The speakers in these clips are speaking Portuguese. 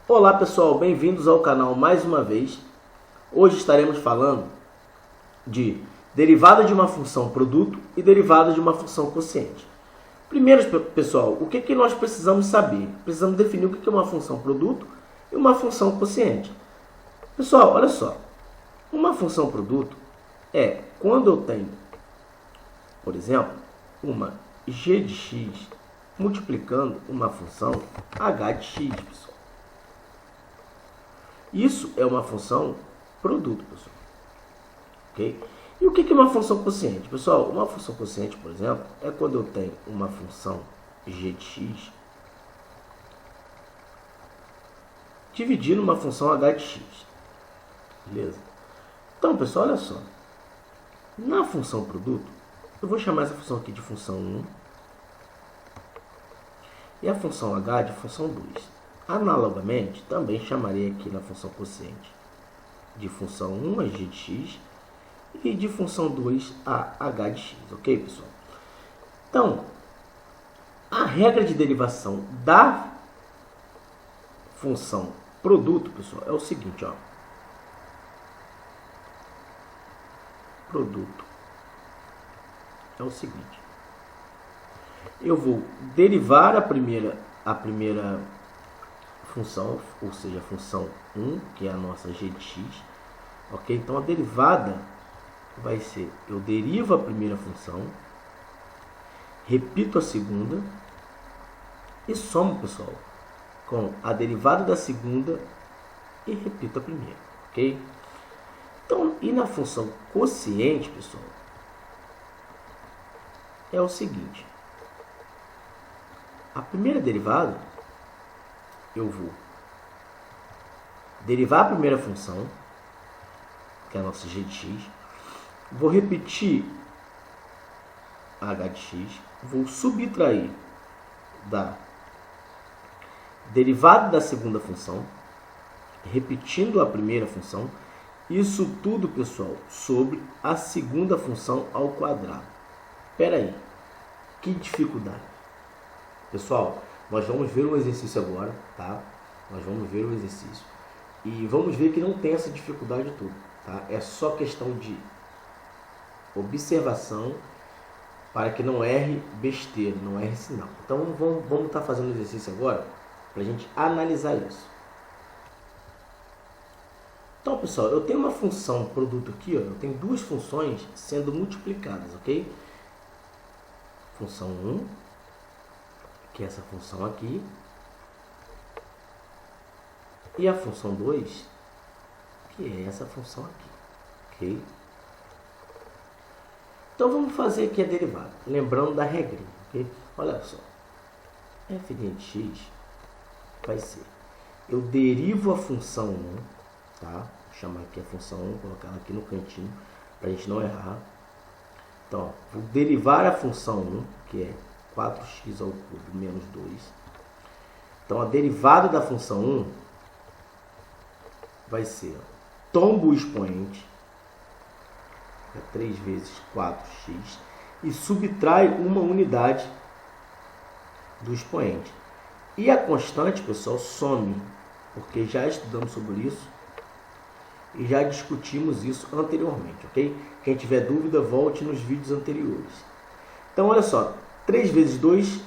Olá pessoal, bem-vindos ao canal mais uma vez. Hoje estaremos falando de derivada de uma função produto e derivada de uma função quociente. Primeiro, pessoal, o que nós precisamos saber? Precisamos definir o que é uma função produto e uma função quociente. Pessoal, olha só, uma função produto é quando eu tenho, por exemplo, uma g de x multiplicando uma função h de x, pessoal. Isso é uma função produto, pessoal. Ok? E o que é uma função quociente? Pessoal, uma função quociente, por exemplo, é quando eu tenho uma função g de x dividindo uma função h de x. Beleza? Então, pessoal, olha só. Na função produto, eu vou chamar essa função aqui de função 1 e a função h de função 2. Analogamente, também chamarei aqui na função quociente de função 1 a g de x e de função 2 a h de x, ok, pessoal? Então, a regra de derivação da função produto, pessoal, é o seguinte, ó. Produto é o seguinte. Eu vou derivar a primeira função, ou seja, a função 1, que é a nossa g de x, ok? Então, a derivada vai ser, eu derivo a primeira função, repito a segunda e somo, pessoal, com a derivada da segunda e repito a primeira, ok? Então, e na função quociente, pessoal, é o seguinte. A primeira derivada, eu vou derivar a primeira função, que é a nossa g de x, vou repetir a h de x, vou subtrair da derivada da segunda função, repetindo a primeira função, isso tudo, pessoal, sobre a segunda função ao quadrado. Espera aí, que dificuldade. Pessoal, nós vamos ver um exercício agora, tá? Nós vamos ver o exercício e vamos ver que não tem essa dificuldade toda, tá? É só questão de observação para que não erre besteira, não erre sinal. Então vamos estar fazendo o exercício agora para a gente analisar isso. Então, pessoal, eu tenho uma função produto aqui, ó, eu tenho duas funções sendo multiplicadas, ok? Função 1, que é essa função aqui, e a função 2, que é essa função aqui, ok? Então, vamos fazer aqui a derivada, lembrando da regrinha, ok? Olha só, f de x vai ser, eu derivo a função 1, tá? Vou chamar aqui a função 1, colocar ela aqui no cantinho, para a gente não errar. Então, ó, vou derivar a função 1, que é 4x ao cubo menos 2. Então, a derivada da função 1 vai ser, ó, tombo o expoente, é 3 vezes 4x, e subtrai uma unidade do expoente. E a constante, pessoal, some, porque já estudamos sobre isso e já discutimos isso anteriormente, ok? Quem tiver dúvida, volte nos vídeos anteriores. Então, olha só, 3 vezes 2,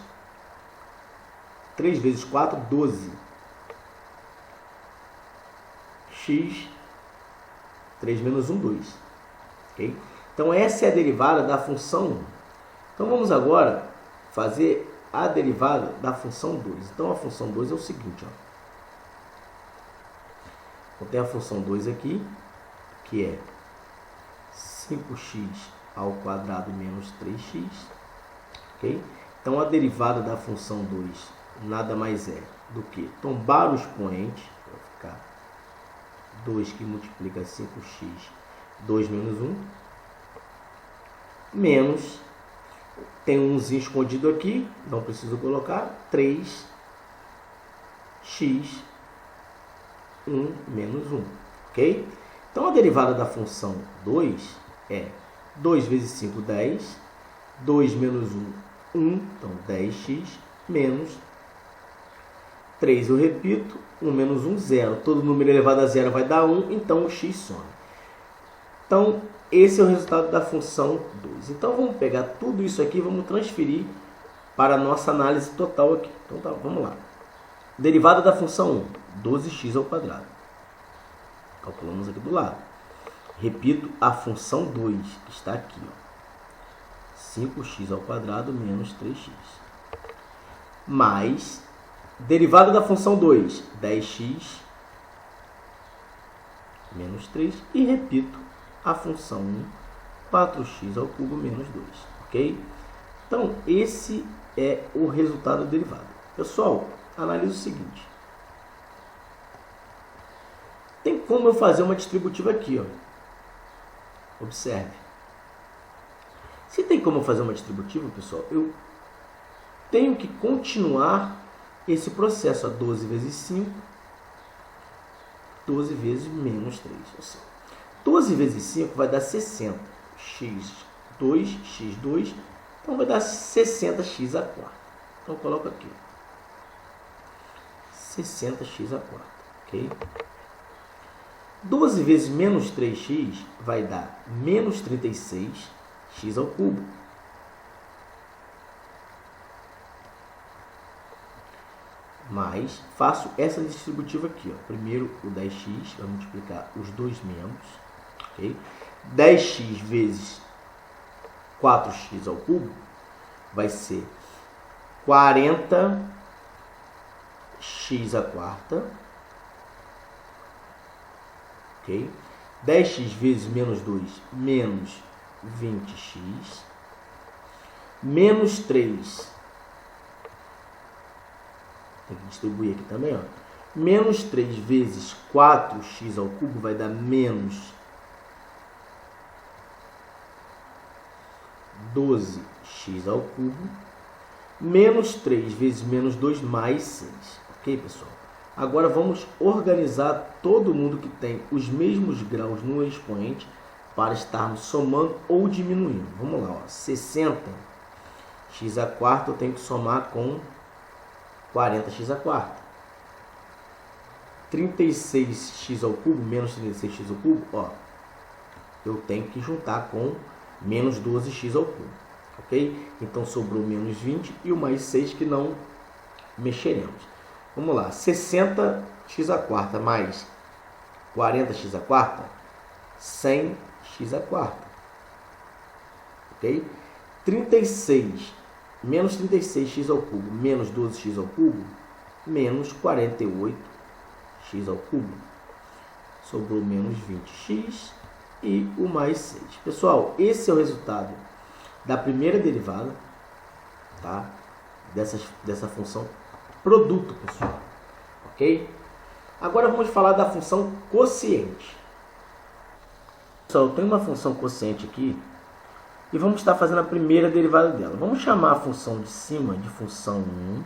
3 vezes 4, 12. X, 3 menos 1, 2. Ok? Então, essa é a derivada da função 1. Então, vamos agora fazer a derivada da função 2. Então, a função 2 é o seguinte, ó. Eu tenho a função 2 aqui, que é 5x ao quadrado menos 3x. Ok? Então, a derivada da função 2 nada mais é do que tombar o expoente, vai ficar 2 que multiplica 5x, 2 menos 1, menos, tem um umzinho escondido aqui, não preciso colocar, 3x, 1 menos 1, ok? Então, a derivada da função 2 é 2 vezes 5, 10, 2 menos 1, 1, então 10x, menos 3 eu repito, 1 menos 1, 0. Todo número elevado a 0 vai dar 1, então o x some. Então, esse é o resultado da função 2. Então, vamos pegar tudo isso aqui e vamos transferir para a nossa análise total aqui. Então, tá, vamos lá. Derivada da função 1, 12x ao quadrado. Calculamos aqui do lado. Repito, a função 2 está aqui, ó. 5x ao quadrado menos 3x. Mais, derivada da função 2, 10x menos 3. E repito, a função 1, 4x ao cubo menos 2. Ok? Então, esse é o resultado derivado. Pessoal, analise o seguinte. Tem como eu fazer uma distributiva aqui, ó. Observe. Se tem como eu fazer uma distributiva, pessoal, eu tenho que continuar esse processo. 12 vezes 5, 12 vezes menos 3. Ou seja, 12 vezes 5 vai dar 60. x2, x2, então vai dar 60x a quarta. Então, eu coloco aqui. 60x a quarta, ok? 12 vezes menos 3x vai dar menos 36x ao cubo. Mas faço essa distributiva aqui, ó. Primeiro o 10x, vai multiplicar os dois menos, ok? 10x vezes 4x ao cubo vai ser 40x a quarta. Okay? 10x vezes menos 2, menos 20x. Menos 3. Tem que distribuir aqui também, ó. Menos 3 vezes 4x ao cubo vai dar menos 12x ao cubo. Menos 3 vezes menos 2 mais 6. Ok, pessoal? Agora vamos organizar todo mundo que tem os mesmos graus no expoente para estarmos somando ou diminuindo. Vamos lá, ó. 60x a quarta eu tenho que somar com 40x a quarta. 36x ao cubo menos 36x ao cubo, ó, eu tenho que juntar com menos 12x ao cubo. Ok? Então sobrou menos 20 e o mais 6 que não mexeremos. Vamos lá, 60x a quarta mais 40x a quarta, 100x a quarta. Ok? 36 menos 36x ao cubo menos 12x ao cubo, menos 48x ao cubo. Sobrou menos 20x e o mais 6. Pessoal, esse é o resultado da primeira derivada, tá? Dessa função produto, pessoal. Ok? Agora vamos falar da função quociente. Pessoal, eu tenho uma função quociente aqui e vamos estar fazendo a primeira derivada dela. Vamos chamar a função de cima de função 1,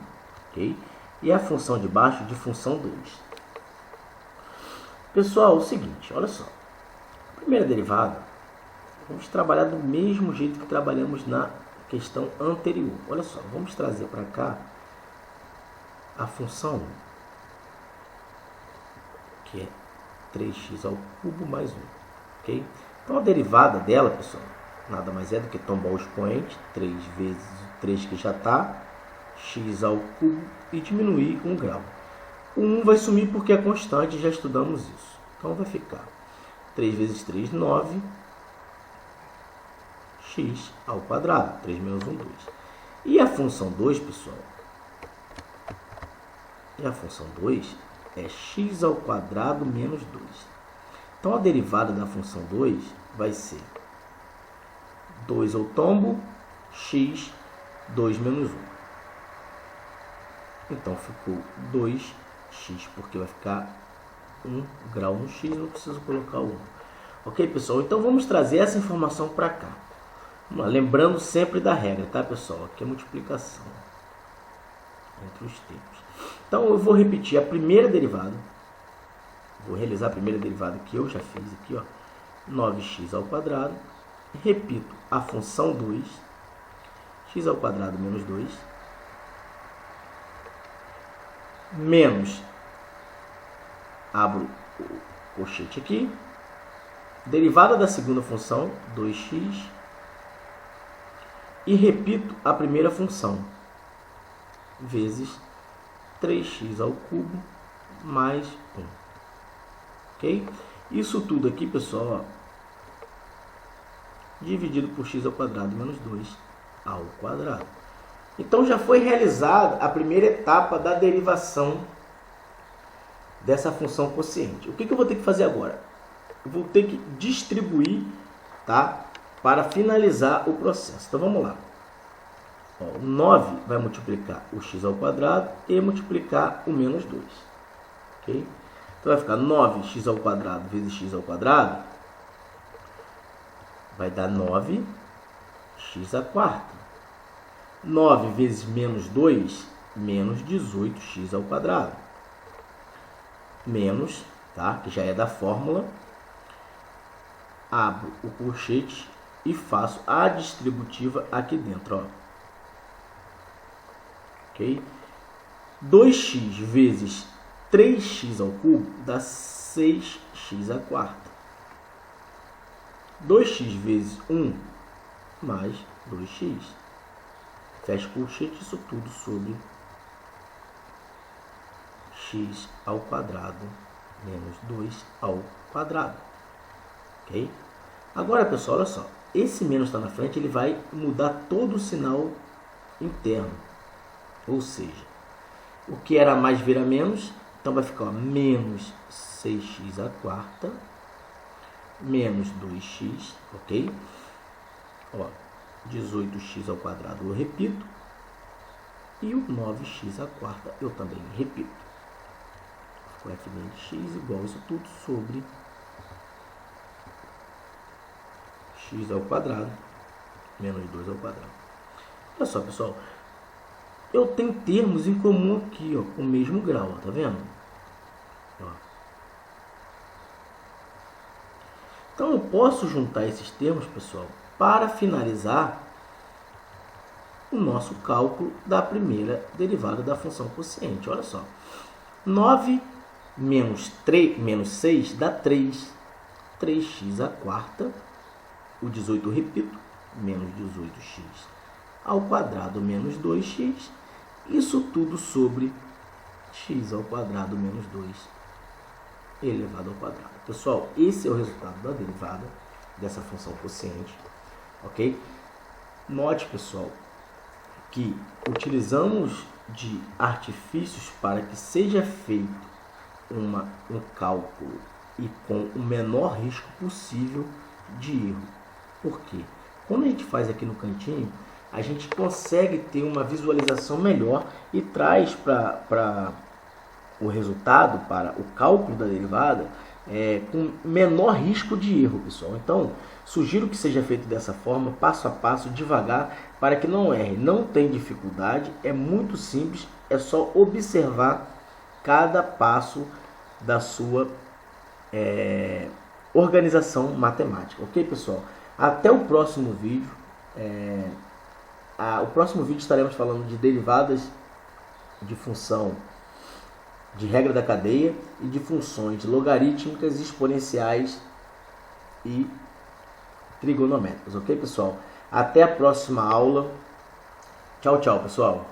ok? E a função de baixo de função 2. Pessoal, é o seguinte, olha só. A primeira derivada, vamos trabalhar do mesmo jeito que trabalhamos na questão anterior. Olha só, vamos trazer para cá a função 1, que é 3x ao cubo mais 1, ok? Então, a derivada dela, pessoal, nada mais é do que tomar o expoente, 3 vezes o 3 que já está, x ao cubo, e diminuir 1 grau. O 1 vai sumir porque é constante, já estudamos isso. Então, vai ficar 3 vezes 3, 9, x ao quadrado, 3 menos 1, 2. E a função 2, pessoal, e a função 2 é x ao quadrado menos 2. Então, a derivada da função 2 vai ser 2 ao tombo, x, 2 menos 1. Então, ficou 2x, porque vai ficar 1 grau no x, não preciso colocar o 1. Ok, pessoal? Então, vamos trazer essa informação para cá. Vamos lá, lembrando sempre da regra, tá, pessoal? Aqui é multiplicação entre os termos. Então, eu vou repetir a primeira derivada. Vou realizar a primeira derivada que eu já fiz aqui, ó. 9x ao quadrado. Repito a função 2. X ao quadrado menos 2. menos, abro o colchete aqui, derivada da segunda função, 2x, e repito a primeira função, vezes 3x ao cubo mais 1. Ok? Isso tudo aqui, pessoal, ó, dividido por x ao quadrado menos 2 ao quadrado. Então já foi realizada a primeira etapa da derivação dessa função quociente. O que eu vou ter que fazer agora? Eu vou ter que distribuir, tá? Para finalizar o processo. Então vamos lá. Ó, o 9 vai multiplicar o x ao quadrado e multiplicar o menos 2. Ok? Então vai ficar 9x ao quadrado vezes x ao quadrado. Vai dar 9x à quarta. 9 vezes menos 2, menos 18x ao quadrado. Menos, tá? Que já é da fórmula. Abro o colchete e faço a distributiva aqui dentro, ó. Ok? 2x vezes 3x ao cubo dá 6x à quarta. 2x vezes 1 mais 2x. Fecha o colchete, isso tudo sobre x ao quadrado menos 2 ao quadrado. Ok? Agora, pessoal, olha só. Esse menos está na frente, ele vai mudar todo o sinal interno. Ou seja, o que era mais vira menos, então vai ficar, ó, menos 6x à quarta menos 2x, ok? Ó, 18x ao quadrado eu repito. E o 9x à quarta eu também repito. Ficou f de x igual a isso tudo sobre x ao quadrado menos 2 ao quadrado. Olha só, pessoal. Eu tenho termos em comum aqui, ó, com o mesmo grau, ó, tá vendo? Ó. Então eu posso juntar esses termos, pessoal, para finalizar o nosso cálculo da primeira derivada da função quociente. Olha só. 9 menos 6 dá 3. 3x à quarta. O 18 eu repito. Menos 18x ao quadrado menos 2x. Isso tudo sobre x ao quadrado menos 2 elevado ao quadrado. Pessoal, esse é o resultado da derivada dessa função quociente. Ok? Note, pessoal, que utilizamos de artifícios para que seja feito um cálculo e com o menor risco possível de erro. Por quê? Quando a gente faz aqui no cantinho, a gente consegue ter uma visualização melhor e traz para o resultado, para o cálculo da derivada, com menor risco de erro, pessoal. Então, sugiro que seja feito dessa forma, passo a passo, devagar, para que não erre. Não tem dificuldade, é muito simples, é só observar cada passo da sua organização matemática. Ok, pessoal? Até o próximo vídeo. O próximo vídeo estaremos falando de derivadas de função de regra da cadeia e de funções logarítmicas, exponenciais e trigonométricas. Ok, pessoal? Até a próxima aula. Tchau, tchau, pessoal.